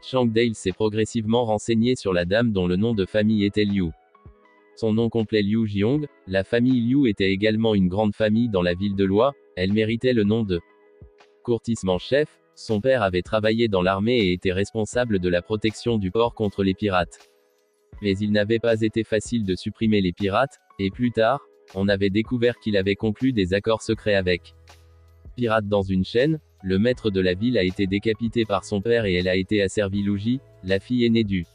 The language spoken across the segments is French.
Changdale s'est progressivement renseigné sur la dame dont le nom de famille était Liu. Son nom complet Liu Jiong, la famille Liu était également une grande famille dans la ville de Loi, elle méritait le nom de courtisement-chef, son père avait travaillé dans l'armée et était responsable de la protection du port contre les pirates. Mais il n'avait pas été facile de supprimer les pirates, et plus tard, on avait découvert qu'il avait conclu des accords secrets avec pirates dans une chaîne, le maître de la ville a été décapité par son père et elle a été asservie Luji, la fille aînée du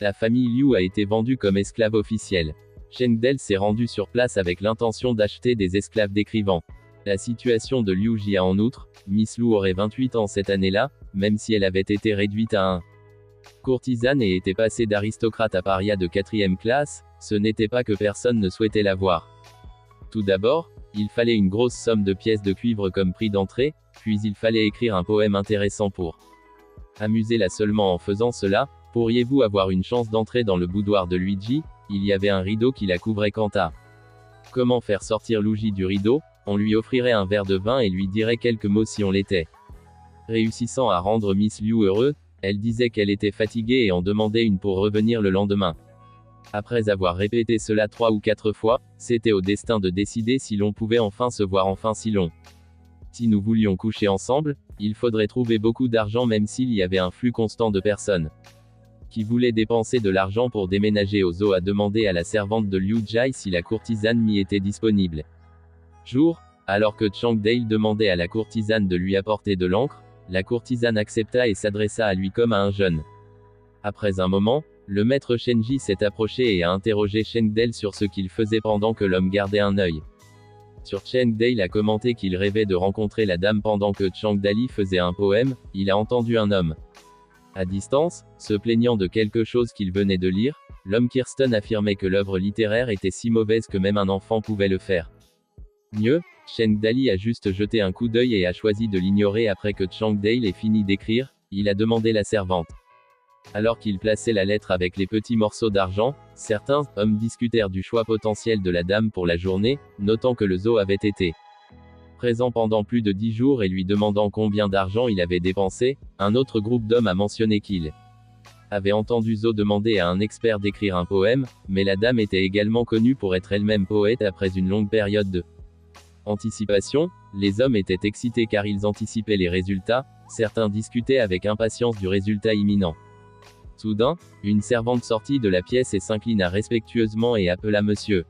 la famille Liu a été vendue comme esclave officielle. Chengdale s'est rendu sur place avec l'intention d'acheter des esclaves d'écrivains. La situation de Liu Ji a en outre, Miss Liu aurait 28 ans cette année-là, même si elle avait été réduite à un courtisane et était passée d'aristocrate à paria de 4e classe, ce n'était pas que personne ne souhaitait la voir. Tout d'abord, il fallait une grosse somme de pièces de cuivre comme prix d'entrée, puis il fallait écrire un poème intéressant pour amuser-la. Seulement en faisant cela, pourriez-vous avoir une chance d'entrer dans le boudoir de Luigi? Il y avait un rideau qui la couvrait. Quant à comment faire sortir Luigi du rideau, on lui offrirait un verre de vin et lui dirait quelques mots si on l'était. Réussissant à rendre Miss Liu heureux, elle disait qu'elle était fatiguée et en demandait une pour revenir le lendemain. Après avoir répété cela 3 ou 4 fois, c'était au destin de décider si l'on pouvait enfin se voir. Enfin si nous voulions coucher ensemble, il faudrait trouver beaucoup d'argent même s'il y avait un flux constant de personnes qui voulaient dépenser de l'argent pour déménager au zoo. A demandé à la servante de Liu Jai si la courtisane m'y était disponible. Jour, alors que Changdale demandait à la courtisane de lui apporter de l'encre, la courtisane accepta et s'adressa à lui comme à un jeune. Après un moment, le maître Shenji s'est approché et a interrogé Changdale sur ce qu'il faisait pendant que l'homme gardait un œil sur Changdale. A commenté qu'il rêvait de rencontrer la dame pendant que Changdali faisait un poème. Il a entendu un homme à distance, se plaignant de quelque chose qu'il venait de lire. L'homme Kirsten affirmait que l'œuvre littéraire était si mauvaise que même un enfant pouvait le faire mieux. Changdali a juste jeté un coup d'œil et a choisi de l'ignorer. Après que Changdale ait fini d'écrire, il a demandé la servante. Alors qu'il plaçait la lettre avec les petits morceaux d'argent, certains hommes discutèrent du choix potentiel de la dame pour la journée, notant que le zoo avait été présent pendant plus de 10 jours et lui demandant combien d'argent il avait dépensé. Un autre groupe d'hommes a mentionné qu'il avait entendu Zo demander à un expert d'écrire un poème, mais la dame était également connue pour être elle-même poète. Après une longue période de anticipation, les hommes étaient excités car ils anticipaient les résultats. Certains discutaient avec impatience du résultat imminent. Soudain, une servante sortit de la pièce et s'inclina respectueusement et appela Monsieur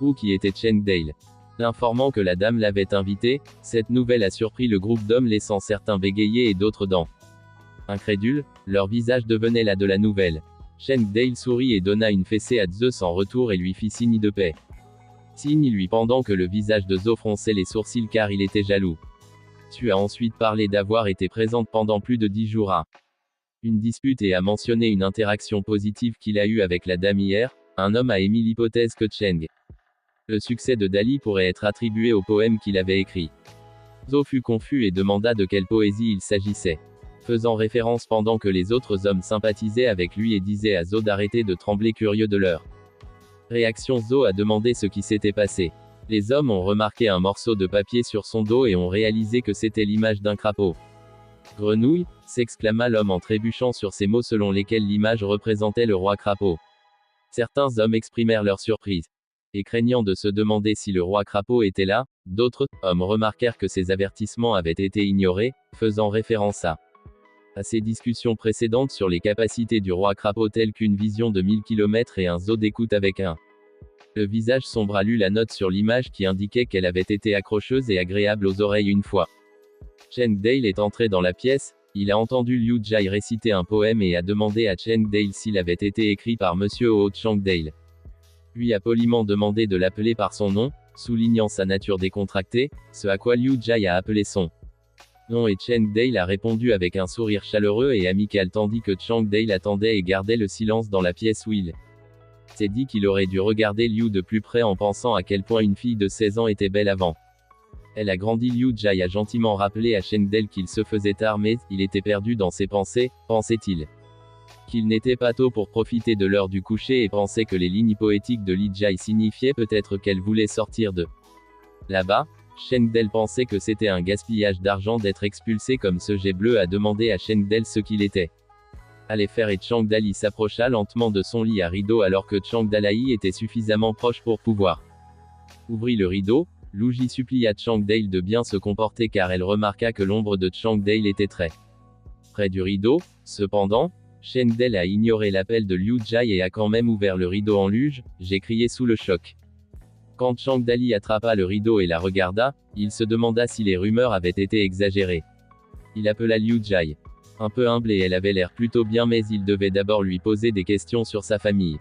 Wu qui était Changdale. L'informant que la dame l'avait invité. Cette nouvelle a surpris le groupe d'hommes, laissant certains bégayer et d'autres dents incrédules, leur visage devenait là de la nouvelle. Changdale sourit et donna une fessée à Zeus en retour et lui fit signe de paix. Signe lui pendant que le visage de Zo fronçait les sourcils car il était jaloux. Tu as ensuite parlé d'avoir été présente pendant plus de 10 jours à une dispute et a mentionné une interaction positive qu'il a eue avec la dame hier. Un homme a émis l'hypothèse que le succès de Dali pourrait être attribué au poème qu'il avait écrit. Zo fut confus et demanda de quelle poésie il s'agissait. Faisant référence pendant que les autres hommes sympathisaient avec lui et disaient à Zo d'arrêter de trembler curieux de leur réaction. Zo a demandé ce qui s'était passé. Les hommes ont remarqué un morceau de papier sur son dos et ont réalisé que c'était l'image d'un crapaud. Grenouille, s'exclama l'homme en trébuchant sur ces mots selon lesquels l'image représentait le roi crapaud. Certains hommes exprimèrent leur surprise. Et craignant de se demander si le roi crapaud était là, d'autres hommes remarquèrent que ces avertissements avaient été ignorés, faisant référence à ces discussions précédentes sur les capacités du roi crapaud telles qu'une vision de 1000 km et un zoo d'écoute avec un le visage sombre. A lu la note sur l'image qui indiquait qu'elle avait été accrocheuse et agréable aux oreilles une fois. Changdale est entré dans la pièce, il a entendu Liu Jai réciter un poème et a demandé à Changdale s'il avait été écrit par Monsieur Ho. Changdale lui a poliment demandé de l'appeler par son nom, soulignant sa nature décontractée, ce à quoi Liu Jai a appelé son nom et Changdale a répondu avec un sourire chaleureux et amical tandis que Changdale attendait et gardait le silence dans la pièce où il s'est dit qu'il aurait dû regarder Liu de plus près en pensant à quel point une fille de 16 ans était belle avant. Elle a grandi. Liu Jai a gentiment rappelé à Changdale qu'il se faisait tard mais il était perdu dans ses pensées, pensait-il. Qu'il n'était pas tôt pour profiter de l'heure du coucher et pensait que les lignes poétiques de Liu Jai signifiaient peut-être qu'elle voulait sortir de là-bas. Changdale pensait que c'était un gaspillage d'argent d'être expulsé comme ce jet bleu. A demandé à Changdale ce qu'il était. allait faire et Chang Dali s'approcha lentement de son lit à rideau alors que Chang Dalai était suffisamment proche pour pouvoir ouvrir le rideau. Lu Ji supplia Chang Dale de bien se comporter car elle remarqua que l'ombre de Chang Dale était très près du rideau. Cependant, Chang Dale a ignoré l'appel de Liu Jai et a quand même ouvert le rideau en luge. J'ai crié sous le choc. Quand Chang Dali attrapa le rideau et la regarda, il se demanda si les rumeurs avaient été exagérées. Il appela Liu Jai. Un peu humble et elle avait l'air plutôt bien mais il devait d'abord lui poser des questions sur sa famille.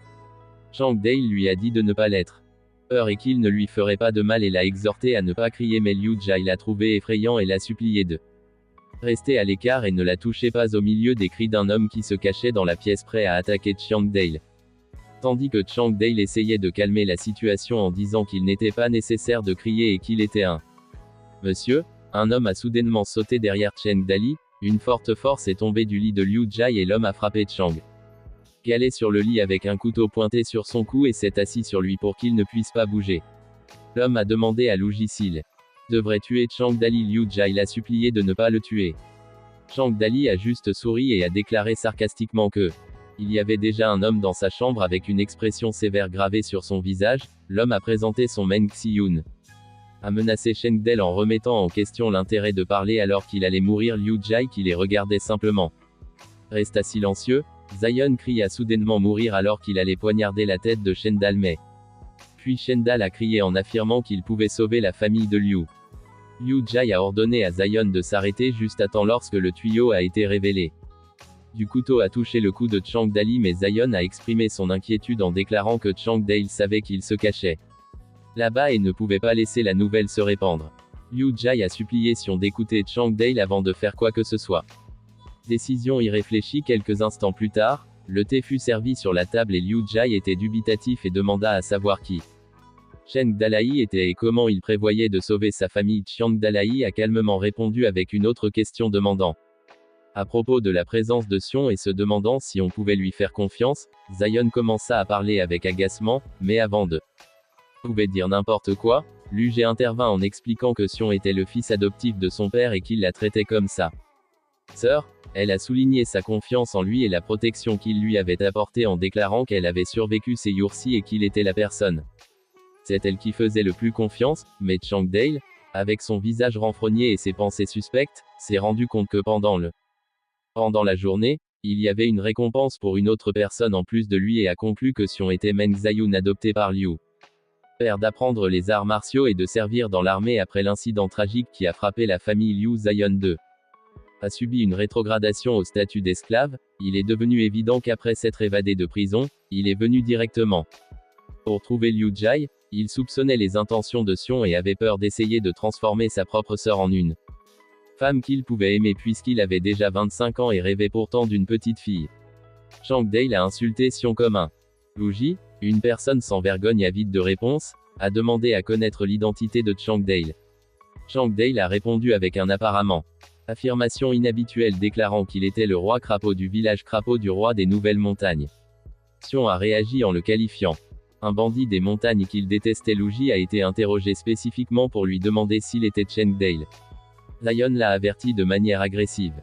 Chang Dale lui a dit de ne pas l'être peur et qu'il ne lui ferait pas de mal et l'a exhorté à ne pas crier mais Liu Jai l'a trouvé effrayant et l'a supplié de rester à l'écart et ne la touchez pas au milieu des cris d'un homme qui se cachait dans la pièce prêt à attaquer Chang Dale. Tandis que Chang Dale essayait de calmer la situation en disant qu'il n'était pas nécessaire de crier et qu'il était un monsieur, un homme a soudainement sauté derrière Chang Dali, une forte force est tombée du lit de Liu Jai et l'homme a frappé Chang Dali sur le lit avec un couteau pointé sur son cou et s'est assis sur lui pour qu'il ne puisse pas bouger. L'homme a demandé à Lu Ji s'il devrait tuer Chang Dali. Liu Jai l'a supplié de ne pas le tuer. Chang Dali a juste souri et a déclaré sarcastiquement que il y avait déjà un homme dans sa chambre avec une expression sévère gravée sur son visage. L'homme a présenté son Meng Xiun. A menacé Chang Dale en remettant en question l'intérêt de parler alors qu'il allait mourir. Liu Jai qui les regardait simplement resta silencieux. Zion cria soudainement mourir alors qu'il allait poignarder la tête de Shendal mais puis Shendal a crié en affirmant qu'il pouvait sauver la famille de Liu. Liu Jai a ordonné à Zion de s'arrêter juste à temps lorsque le tuyau a été révélé. Du couteau a touché le cou de Chang Dali mais Zion a exprimé son inquiétude en déclarant que Chang Dale savait qu'il se cachait là-bas et ne pouvait pas laisser la nouvelle se répandre. Liu Jai a supplié Sion d'écouter Chang Dale avant de faire quoi que ce soit. Décision irréfléchie. Quelques instants plus tard, le thé fut servi sur la table et Liu Jai était dubitatif et demanda à savoir qui Chang Dalai était et comment il prévoyait de sauver sa famille. Chang Dalai a calmement répondu avec une autre question demandant à propos de la présence de Sion et se demandant si on pouvait lui faire confiance. Zion commença à parler avec agacement, mais avant de pouvait dire n'importe quoi, Lu Ji intervint en expliquant que Sion était le fils adoptif de son père et qu'il la traitait comme sa sœur. Elle a souligné sa confiance en lui et la protection qu'il lui avait apportée en déclarant qu'elle avait survécu ces jours-ci et qu'il était la personne. C'est elle qui faisait le plus confiance, mais Chang Dale, avec son visage renfrogné et ses pensées suspectes, s'est rendu compte que pendant la journée, il y avait une récompense pour une autre personne en plus de lui et a conclu que Sion était Meng Xiun adopté par Liu. Père d'apprendre les arts martiaux et de servir dans l'armée après l'incident tragique qui a frappé la famille Liu. Zion II a subi une rétrogradation au statut d'esclave. Il est devenu évident qu'après s'être évadé de prison, il est venu directement pour trouver Liu Jai. Il soupçonnait les intentions de Sion et avait peur d'essayer de transformer sa propre sœur en une femme qu'il pouvait aimer puisqu'il avait déjà 25 ans et rêvait pourtant d'une petite fille. Chang Dale a insulté Sion comme un Lu Ji, une personne sans vergogne avide de réponse, a demandé à connaître l'identité de Chang Dale. Chang Dale a répondu avec un apparemment affirmation inhabituelle déclarant qu'il était le roi crapaud du village crapaud du roi des Nouvelles Montagnes. Sion a réagi en le qualifiant un bandit des montagnes qu'il détestait. Lu Ji a été interrogé spécifiquement pour lui demander s'il était Chang Dale. Zion l'a averti de manière agressive.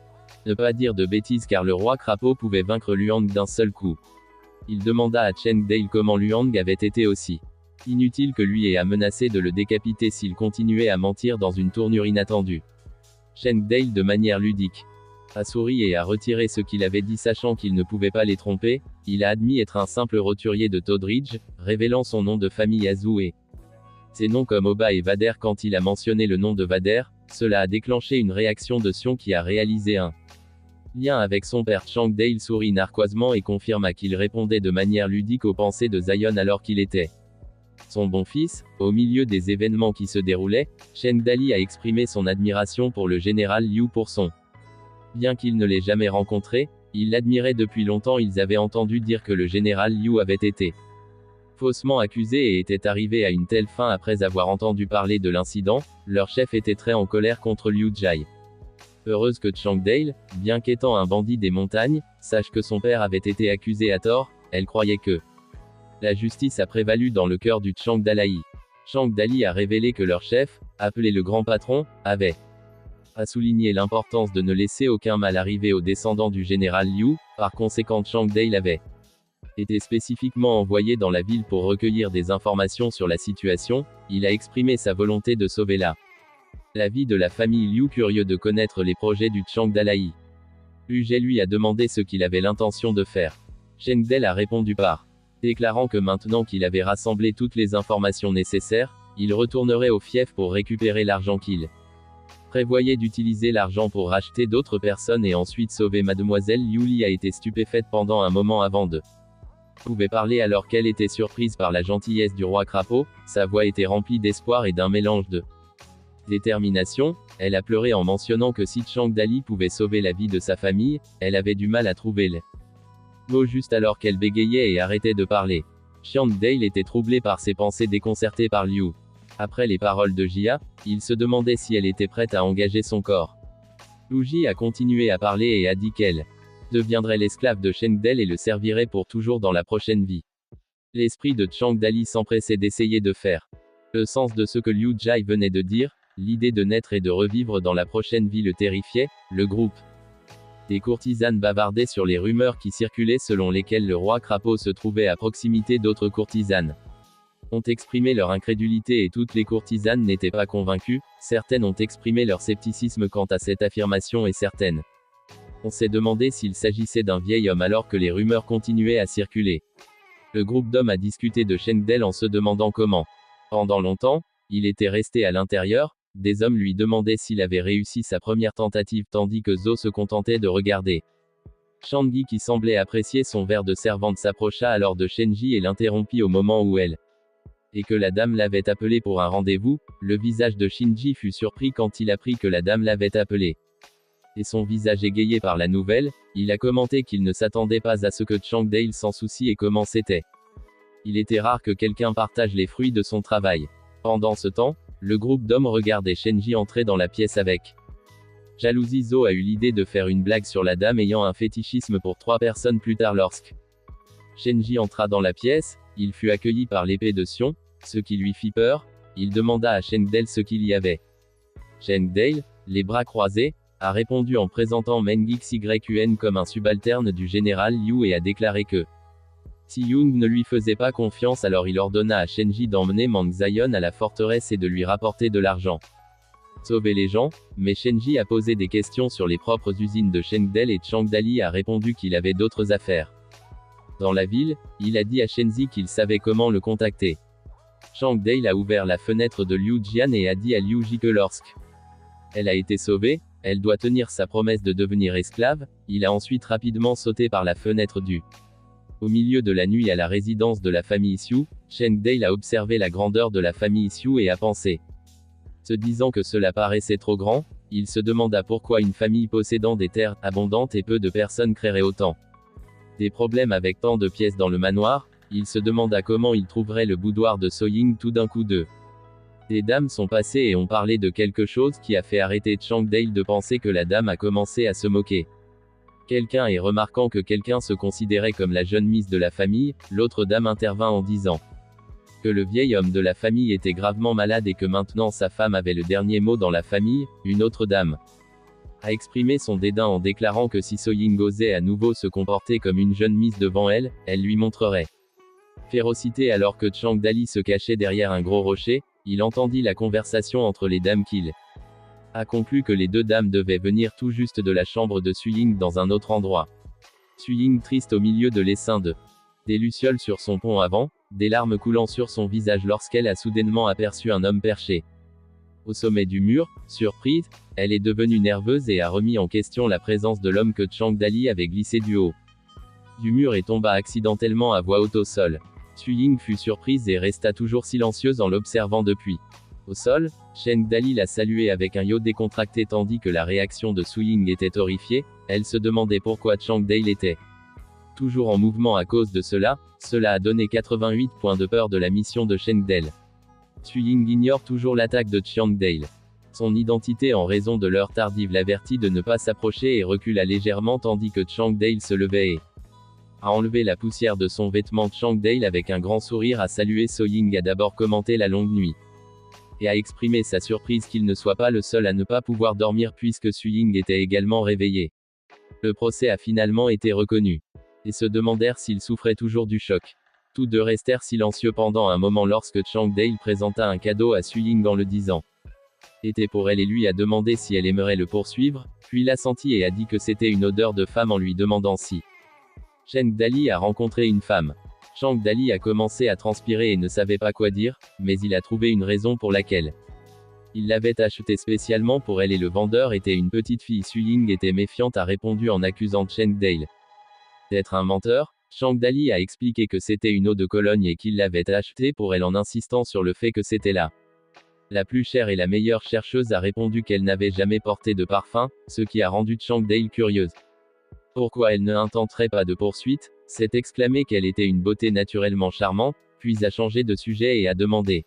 Ne pas dire de bêtises car le roi crapaud pouvait vaincre Luang d'un seul coup. Il demanda à Chang Dale comment Luang avait été aussi inutile que lui et a menacé de le décapiter s'il continuait à mentir dans une tournure inattendue. Chang Dale de manière ludique a souri et a retiré ce qu'il avait dit sachant qu'il ne pouvait pas les tromper. Il a admis être un simple roturier de Todridge, révélant son nom de famille Azu et ses noms comme Oba et Vader. Quand il a mentionné le nom de Vader, cela a déclenché une réaction de Sion qui a réalisé un lien avec son père. Chang Dale sourit narquoisement et confirma qu'il répondait de manière ludique aux pensées de Zion alors qu'il était son bon fils. Au milieu des événements qui se déroulaient, Chang Dali a exprimé son admiration pour le général Liu pour son bien qu'il ne l'ait jamais rencontré, il l'admirait depuis longtemps. Ils avaient entendu dire que le général Liu avait été faussement accusé et était arrivé à une telle fin après avoir entendu parler de l'incident. Leur chef était très en colère contre Liu Jai. Heureuse que Chang Dale, bien qu'étant un bandit des montagnes, sache que son père avait été accusé à tort. Elle croyait que la justice a prévalu dans le cœur du Chang Dalai. Chang Dali a révélé que leur chef, appelé le grand patron, avait A souligné l'importance de ne laisser aucun mal arriver aux descendants du général Liu, par conséquent Changdale avait été spécifiquement envoyé dans la ville pour recueillir des informations sur la situation. Il a exprimé sa volonté de sauver la vie de la famille Liu, curieux de connaître les projets du Changdalaï. Ugé lui a demandé ce qu'il avait l'intention de faire. Changdale a répondu par déclarant que maintenant qu'il avait rassemblé toutes les informations nécessaires, il retournerait au fief pour récupérer l'argent qu'il prévoyait d'utiliser l'argent pour racheter d'autres personnes et ensuite sauver mademoiselle Liu. A été stupéfaite pendant un moment avant de pouvait parler alors qu'elle était surprise par la gentillesse du roi crapaud. Sa voix était remplie d'espoir et d'un mélange de détermination. Elle a pleuré en mentionnant que si Changdali pouvait sauver la vie de sa famille, elle avait du mal à trouver les mots juste alors qu'elle bégayait et arrêtait de parler. Changdale était troublé par ses pensées déconcertées par Liu. Après les paroles de Jia, il se demandait si elle était prête à engager son corps. Liu Ji a continué à parler et a dit qu'elle deviendrait l'esclave de Changdale et le servirait pour toujours dans la prochaine vie. L'esprit de Changdali s'empressait d'essayer de faire le sens de ce que Liu Jai venait de dire. L'idée de naître et de revivre dans la prochaine vie le terrifiait. Le groupe des courtisanes bavardait sur les rumeurs qui circulaient selon lesquelles le roi crapaud se trouvait à proximité d'autres courtisanes. Ont exprimé leur incrédulité et toutes les courtisanes n'étaient pas convaincues. Certaines ont exprimé leur scepticisme quant à cette affirmation et certaines on s'est demandé s'il s'agissait d'un vieil homme alors que les rumeurs continuaient à circuler. Le groupe d'hommes a discuté de Changdale en se demandant comment. Pendant longtemps, il était resté à l'intérieur. Des hommes lui demandaient s'il avait réussi sa première tentative tandis que Zhou se contentait de regarder. Shangyi, qui semblait apprécier son verre de servante, s'approcha alors de Shenji et l'interrompit au moment où elle et que la dame l'avait appelé pour un rendez-vous. Le visage de Shinji fut surpris quand il apprit que la dame l'avait appelé. Et son visage égayé par la nouvelle, il a commenté qu'il ne s'attendait pas à ce que Changdale s'en soucie et comment c'était. Il était rare que quelqu'un partage les fruits de son travail. Pendant ce temps, le groupe d'hommes regardait Shenji entrer dans la pièce avec jalousie. Zhou a eu l'idée de faire une blague sur la dame ayant un fétichisme pour 3 personnes plus tard. Lorsque Shenji entra dans la pièce, il fut accueilli par l'épée de Sion, ce qui lui fit peur. Il demanda à Changdale ce qu'il y avait. Changdale, les bras croisés, a répondu en présentant Meng Xyun comme un subalterne du général Liu et a déclaré que Si Young ne lui faisait pas confiance, alors il ordonna à Shenji d'emmener Mang Xion à la forteresse et de lui rapporter de l'argent. Sauver les gens, mais Shenji a posé des questions sur les propres usines de Changdale et Changdali a répondu qu'il avait d'autres affaires. Dans la ville, il a dit à Shenzi qu'il savait comment le contacter. Changdale a ouvert la fenêtre de Liu Jian et a dit à Liu Ji que lorsque elle a été sauvée, elle doit tenir sa promesse de devenir esclave. Il a ensuite rapidement sauté par la fenêtre au milieu de la nuit à la résidence de la famille Xiu. Changdale a observé la grandeur de la famille Xiu et a pensé. Se disant que cela paraissait trop grand, il se demanda pourquoi une famille possédant des terres abondantes et peu de personnes créerait autant des problèmes avec tant de pièces dans le manoir. Il se demanda comment il trouverait le boudoir de Soying. Tout d'un coup des dames sont passées et ont parlé de quelque chose qui a fait arrêter Changdale de penser que la dame a commencé à se moquer. Quelqu'un et remarquant que quelqu'un se considérait comme la jeune Miss de la famille, l'autre dame intervint en disant que le vieil homme de la famille était gravement malade et que maintenant sa femme avait le dernier mot dans la famille. Une autre dame a exprimé son dédain en déclarant que si Soying osait à nouveau se comporter comme une jeune Miss devant elle, elle lui montrerait férocité. Alors que Changdali se cachait derrière un gros rocher, il entendit la conversation entre les dames qu'il a conclu que les 2 dames devaient venir tout juste de la chambre de Suying dans un autre endroit. Suying triste au milieu de l'essaim des lucioles sur son pont avant, des larmes coulant sur son visage lorsqu'elle a soudainement aperçu un homme perché au sommet du mur. Surprise, elle est devenue nerveuse et a remis en question la présence de l'homme que Changdali avait glissé du haut du mur et tomba accidentellement à voix haute au sol. Suying fut surprise et resta toujours silencieuse en l'observant depuis. Au sol, Changdali l'a salué avec un yo décontracté tandis que la réaction de Suying était horrifiée. Elle se demandait pourquoi Changdale était toujours en mouvement à cause de cela. Cela a donné 88 points de peur de la mission de Changdale. Suying ignore toujours l'attaque de Changdale. Son identité en raison de l'heure tardive l'avertit de ne pas s'approcher et recula légèrement tandis que Changdale se levait et a enlevé la poussière de son vêtement. Changdale avec un grand sourire a salué Soying a d'abord commenté la longue nuit et a exprimé sa surprise qu'il ne soit pas le seul à ne pas pouvoir dormir puisque Su-Ying était également réveillé. Le procès a finalement été reconnu. Et se demandèrent s'il souffrait toujours du choc. Tous deux restèrent silencieux pendant un moment lorsque Chang-Dale présenta un cadeau à Su-Ying en le disant. Était pour elle et lui a demandé si elle aimerait le poursuivre, puis l'a senti et a dit que c'était une odeur de femme en lui demandant si Chang-Dali a rencontré une femme. Chang-Dali a commencé à transpirer et ne savait pas quoi dire, mais il a trouvé une raison pour laquelle il l'avait acheté spécialement pour elle et le vendeur était une petite fille. Su-Ying était méfiante, a répondu en accusant Chang-Dale d'être un menteur. Chang-Dali a expliqué que c'était une eau de Cologne et qu'il l'avait achetée pour elle en insistant sur le fait que c'était la plus chère et la meilleure. Chercheuse a répondu qu'elle n'avait jamais porté de parfum, ce qui a rendu Chang-Dale curieuse. Pourquoi elle ne intenterait pas de poursuite, s'est exclamé qu'elle était une beauté naturellement charmante, puis a changé de sujet et a demandé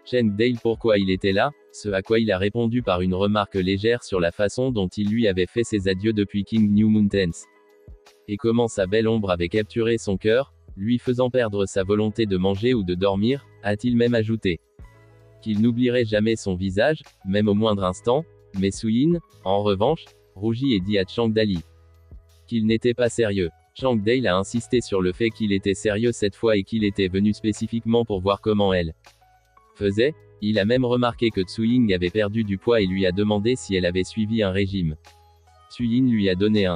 Chang-Dale pourquoi il était là, ce à quoi il a répondu par une remarque légère sur la façon dont il lui avait fait ses adieux depuis King New Mountains. Et comment sa belle ombre avait capturé son cœur, lui faisant perdre sa volonté de manger ou de dormir, a-t-il même ajouté. Qu'il n'oublierait jamais son visage, même au moindre instant, mais Su-Yin, en revanche, rougit et dit à Chang-Dali qu'il n'était pas sérieux. Chang-Dale a insisté sur le fait qu'il était sérieux cette fois et qu'il était venu spécifiquement pour voir comment elle faisait. Il a même remarqué que Su-Ying avait perdu du poids et lui a demandé si elle avait suivi un régime. Su-Yin lui a donné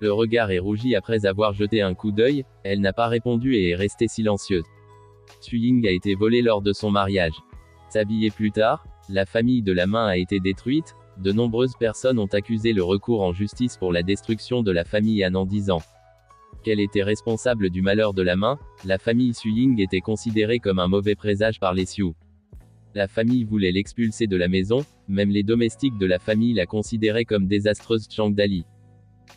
le regard et rougit après avoir jeté un coup d'œil, elle n'a pas répondu et est restée silencieuse. Su-Ying a été volée lors de son mariage. S'habiller plus tard, la famille de la main a été détruite, de nombreuses personnes ont accusé le recours en justice pour la destruction de la famille Han en disant qu'elle était responsable du malheur de la main. La famille Su-Ying était considérée comme un mauvais présage par les Sioux. La famille voulait l'expulser de la maison, même les domestiques de la famille la considéraient comme désastreuse. Chang-Dali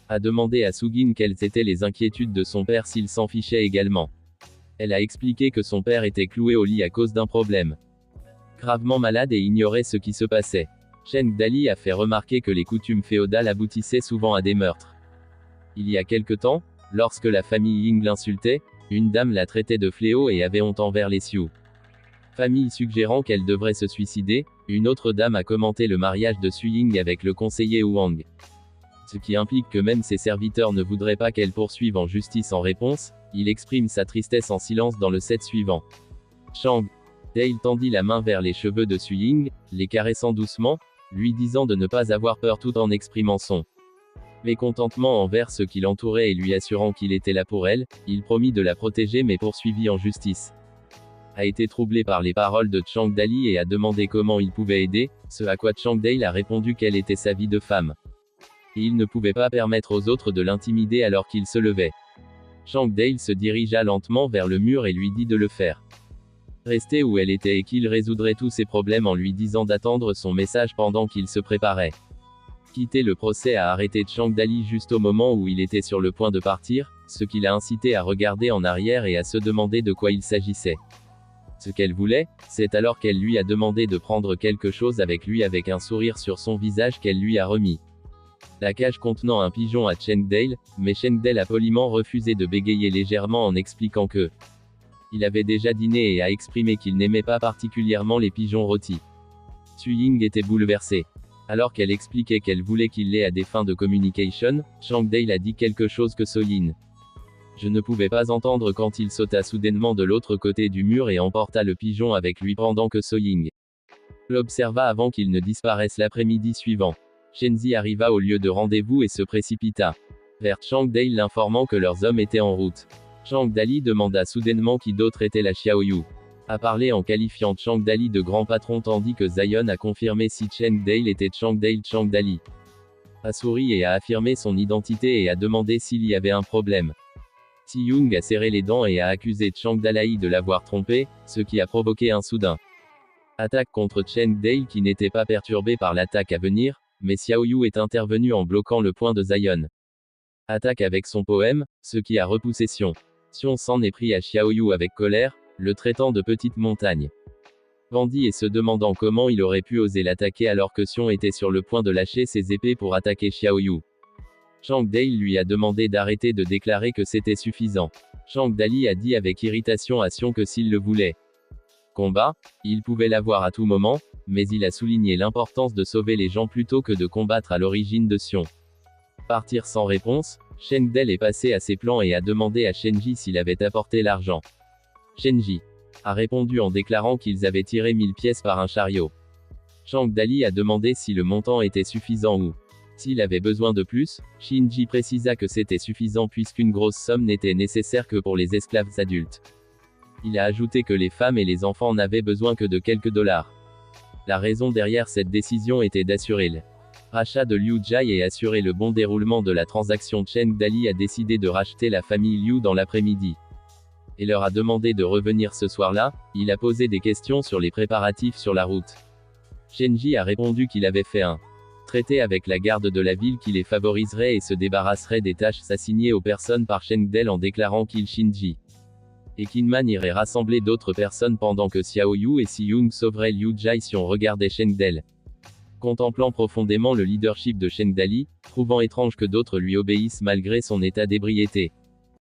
a demandé à Su-Yin quelles étaient les inquiétudes de son père s'il s'en fichait également. Elle a expliqué que son père était cloué au lit à cause d'un problème gravement malade et ignorait ce qui se passait. Chang-Dali a fait remarquer que les coutumes féodales aboutissaient souvent à des meurtres. Il y a quelque temps, lorsque la famille Ying l'insultait, une dame la traitait de fléau et avait honte envers les Sioux. Famille suggérant qu'elle devrait se suicider, une autre dame a commenté le mariage de Su-Ying avec le conseiller Huang. Ce qui implique que même ses serviteurs ne voudraient pas qu'elle poursuive en justice. En réponse, il exprime sa tristesse en silence dans le set suivant. Chang-Dale tendit la main vers les cheveux de Su-Ying, les caressant doucement, lui disant de ne pas avoir peur tout en exprimant son mécontentement envers ceux qui l'entouraient et lui assurant qu'il était là pour elle. Il promit de la protéger mais poursuivit en justice. A été troublé par les paroles de Chang-Dali et a demandé comment il pouvait aider, ce à quoi Chang-Dale a répondu qu'elle était sa vie de femme. Et il ne pouvait pas permettre aux autres de l'intimider alors qu'il se levait. Chang-Dale se dirigea lentement vers le mur et lui dit de le faire rester où elle était et qu'il résoudrait tous ses problèmes en lui disant d'attendre son message pendant qu'il se préparait. Quitter le procès a arrêté Chang-Dali juste au moment où il était sur le point de partir, ce qui l'a incité à regarder en arrière et à se demander de quoi il s'agissait. Ce qu'elle voulait, c'est alors qu'elle lui a demandé de prendre quelque chose avec lui avec un sourire sur son visage qu'elle lui a remis la cage contenant un pigeon à Chang-Dale, mais Chang-Dale a poliment refusé de bégayer légèrement en expliquant que il avait déjà dîné et a exprimé qu'il n'aimait pas particulièrement les pigeons rôtis. Su-Ying était bouleversée. Alors qu'elle expliquait qu'elle voulait qu'il l'ait à des fins de communication, Chang-Dale a dit quelque chose que Su-Yin je ne pouvais pas entendre quand il sauta soudainement de l'autre côté du mur et emporta le pigeon avec lui pendant que Su-Ying l'observa avant qu'il ne disparaisse l'après-midi suivant. Shenzi arriva au lieu de rendez-vous et se précipita vers Chang-Dale l'informant que leurs hommes étaient en route. Chang-Dali demanda soudainement qui d'autre était la Xiaoyu. A parlé en qualifiant Chang-Dali de grand patron tandis que Zion a confirmé si Chang-Dale était Chang-Dale. Chang-Dali a souri et a affirmé son identité et a demandé s'il y avait un problème. Si-Young a serré les dents et a accusé Chang-Dali de l'avoir trompé, ce qui a provoqué un soudain attaque contre Chang-Dale qui n'était pas perturbé par l'attaque à venir, mais Xiaoyu est intervenu en bloquant le point de Zion. Attaque avec son poème, ce qui a repoussé Sion. Sion s'en est pris à Xiaoyu avec colère, le traitant de petite montagne. Vendit et se demandant comment il aurait pu oser l'attaquer alors que Sion était sur le point de lâcher ses épées pour attaquer Xiaoyu. Chang-Dale lui a demandé d'arrêter de déclarer que c'était suffisant. Chang-Dali a dit avec irritation à Sion que s'il le voulait combat, il pouvait l'avoir à tout moment, mais il a souligné l'importance de sauver les gens plutôt que de combattre à l'origine de Sion. Partir sans réponse, Chengdel est passé à ses plans et a demandé à Shenji s'il avait apporté l'argent. Shenji a répondu en déclarant qu'ils avaient tiré 1000 pièces par un chariot. Changdali a demandé si le montant était suffisant ou s'il avait besoin de plus. Shinji précisa que c'était suffisant puisqu'une grosse somme n'était nécessaire que pour les esclaves adultes. Il a ajouté que les femmes et les enfants n'avaient besoin que de quelques dollars. La raison derrière cette décision était d'assurer le rachat de Liu Jai et assurer le bon déroulement de la transaction. Chengdali a décidé de racheter la famille Liu dans l'après-midi et leur a demandé de revenir ce soir-là. Il a posé des questions sur les préparatifs sur la route. Shenji a répondu qu'il avait fait un traité avec la garde de la ville qui les favoriserait et se débarrasserait des tâches assignées aux personnes par Chengdel en déclarant qu'il Shinji et Kinman iraient rassembler d'autres personnes pendant que Xiao Yu et Si Young sauveraient Liu Jai si on regardait Chengdel. Contemplant profondément le leadership de Chengdali, trouvant étrange que d'autres lui obéissent malgré son état d'ébriété.